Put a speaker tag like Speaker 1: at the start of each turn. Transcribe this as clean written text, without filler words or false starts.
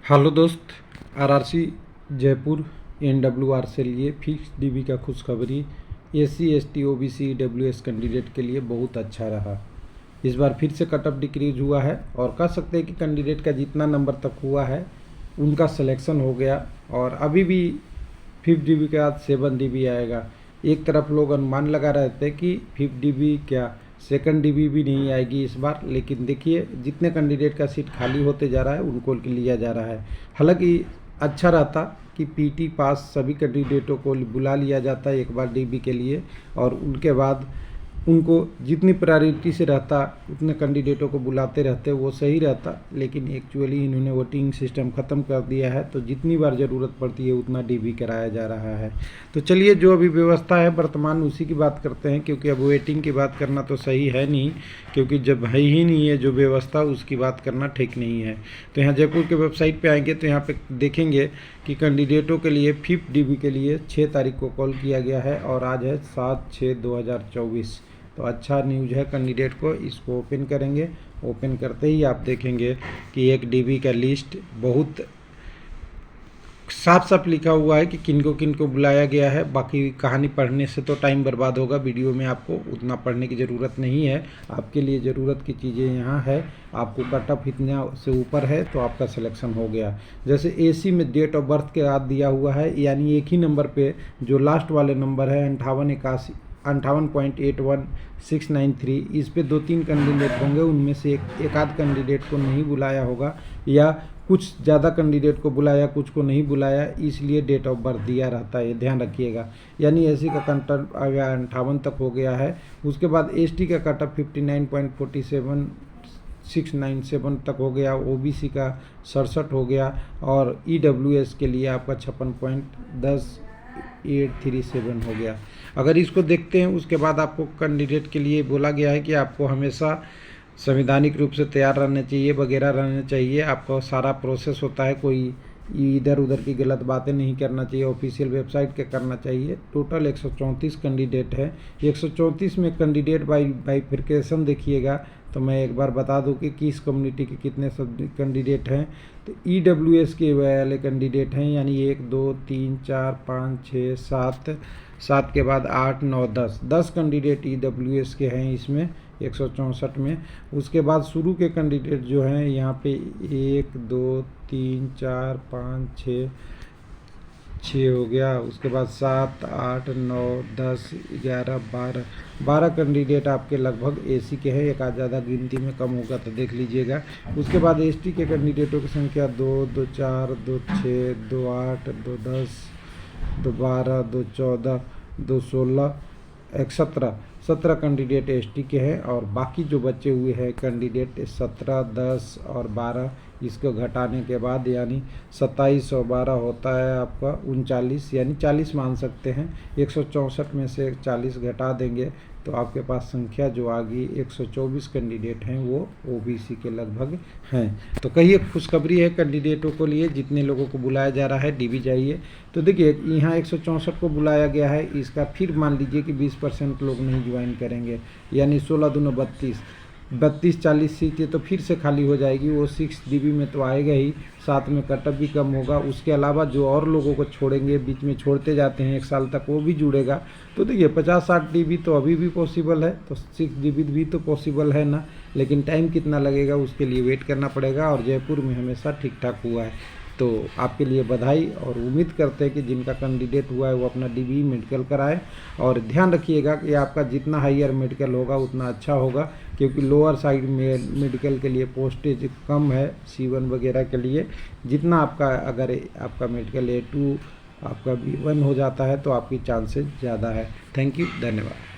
Speaker 1: Hello दोस्त, RRC Jaipur NWR से लिए फिक्स डीबी का खुशखबरी SC ST OBC EWS candidate के लिए बहुत अच्छा रहा। इस बार फिर से कट ऑफ डिक्रीज हुआ है और कह सकते हैं कि कैंडिडेट का जितना नंबर तक हुआ है उनका सिलेक्शन हो गया और अभी भी 5 डीबी के बाद 7 डीबी आएगा। एक तरफ लोग अनुमान लगा रहे थे कि 5 डीबी क्या 2nd डीबी भी नहीं आएगी इस बार, लेकिन देखिए जितने कैंडिडेट का सीट खाली होते जा रहा है उनको लिया जा रहा है। हालांकि अच्छा रहता कि पीटी पास सभी कैंडिडेटों को बुला लिया जाता है एक बार डीबी के लिए और उनके बाद उनको जितनी प्रायोरिटी से रहता उतने कैंडिडेटों को बुलाते रहते वो सही रहता, लेकिन एक्चुअली इन्होंने वोटिंग सिस्टम ख़त्म कर दिया है तो जितनी बार ज़रूरत पड़ती है उतना डीबी कराया जा रहा है। तो चलिए जो अभी व्यवस्था है वर्तमान उसी की बात करते हैं, क्योंकि अब वेटिंग की बात करना तो सही है नहीं, क्योंकि जब है ही नहीं है जो व्यवस्था उसकी बात करना ठीक नहीं है। तो यहाँ जयपुर के वेबसाइट पर आएंगे तो यहाँ पर देखेंगे कि कैंडिडेटों के लिए 5 डीबी के लिए 6 तारीख को कॉल किया गया है और आज है 7/6/2024। तो अच्छा न्यूज़ है कैंडिडेट को। इसको ओपन करेंगे, ओपन करते ही आप देखेंगे कि 1 डीबी का लिस्ट बहुत साफ साफ लिखा हुआ है कि किनको बुलाया गया है। बाकी कहानी पढ़ने से तो टाइम बर्बाद होगा, वीडियो में आपको उतना पढ़ने की ज़रूरत नहीं है। आपके लिए ज़रूरत की चीज़ें यहाँ है। आपको कट ऑफ इतना से ऊपर है तो आपका सिलेक्शन हो गया। जैसे एसी में डेट ऑफ बर्थ के बाद दिया हुआ है, यानी एक ही नंबर पे जो लास्ट वाले नंबर है 58.693, इस पे 2-3 कैंडिडेट होंगे, उनमें से एक आध कैंडिडेट को नहीं बुलाया होगा या कुछ ज़्यादा कैंडिडेट को बुलाया कुछ को नहीं बुलाया, इसलिए डेट ऑफ बर्थ दिया रहता है, ध्यान रखिएगा। यानी एसी का कंटेंट आ गया 58 तक हो गया है। उसके बाद एसटी का कट ऑफ 59.47697 तक हो गया, ओबीसी का 67 हो गया और ईडब्ल्यूएस के लिए आपका 56.10837 हो गया। अगर इसको देखते हैं उसके बाद आपको कैंडिडेट के लिए बोला गया है कि आपको हमेशा संवैधानिक रूप से तैयार रहना चाहिए, वगैरह रहना चाहिए। आपका सारा प्रोसेस होता है, कोई इधर उधर की गलत बातें नहीं करना चाहिए, ऑफिशियल वेबसाइट के करना चाहिए। टोटल 134 कैंडिडेट है। 134 में कैंडिडेट बाइफिकेशन देखिएगा तो मैं एक बार बता दूं कि किस कम्युनिटी के कितने सब कैंडिडेट हैं। तो ईडब्ल्यूएस के वाले कैंडिडेट हैं, यानी 1 2 3 4 5 6 7 के बाद 8 9 10 कैंडिडेट ईडब्ल्यूएस के हैं इसमें 164 में। उसके बाद शुरू के कैंडिडेट जो हैं यहाँ पे 1 2 3 4 5 6 हो गया। उसके बाद 7 8 9 10 11 12 कैंडिडेट आपके लगभग एसी के हैं। एक आध ज़्यादा गिनती में कम होगा तो देख लीजिएगा। उसके बाद एसटी के कैंडिडेटों की संख्या 2 2 4 2 6 2 8 2 10 2 12 2 14 2 16 17 कैंडिडेट एसटी के हैं और बाकी जो बचे हुए हैं कैंडिडेट 17 10 और 12 इसको घटाने के बाद यानी 27 और 12 होता है आपका 39, यानी 40 मान सकते हैं। 164 में से 40 घटा देंगे तो आपके पास संख्या जो आ गई 124 कैंडिडेट हैं वो ओबीसी के लगभग हैं। तो कहिए खुशखबरी है कैंडिडेटों को लिए, जितने लोगों को बुलाया जा रहा है डीबी जाइए। तो देखिए यहाँ 164 को बुलाया गया है, इसका फिर मान लीजिए कि 20% लोग नहीं ज्वाइन करेंगे, यानी 16 दूनी 32 40 सीटें तो फिर से खाली हो जाएगी। वो 6 डीबी में तो आएगा ही, साथ में कटअप भी कम होगा। उसके अलावा जो और लोगों को छोड़ेंगे, बीच में छोड़ते जाते हैं 1 साल तक, वो भी जुड़ेगा। तो देखिए 50-60 डीबी तो अभी भी पॉसिबल है, तो 6 डीबी भी तो पॉसिबल है ना, लेकिन टाइम कितना लगेगा उसके लिए वेट करना पड़ेगा। और जयपुर में हमेशा ठीक ठाक हुआ है। तो आपके लिए बधाई और उम्मीद करते हैं कि जिनका कैंडिडेट हुआ है वो अपना डीबी मेडिकल कराए। और ध्यान रखिएगा कि आपका जितना हायर मेडिकल होगा उतना अच्छा होगा, क्योंकि लोअर साइड में मेडिकल के लिए पोस्टेज कम है C1 वगैरह के लिए। जितना आपका अगर आपका मेडिकल A2 आपका B1 हो जाता है तो आपकी चांसेस ज़्यादा है। थैंक यू, धन्यवाद।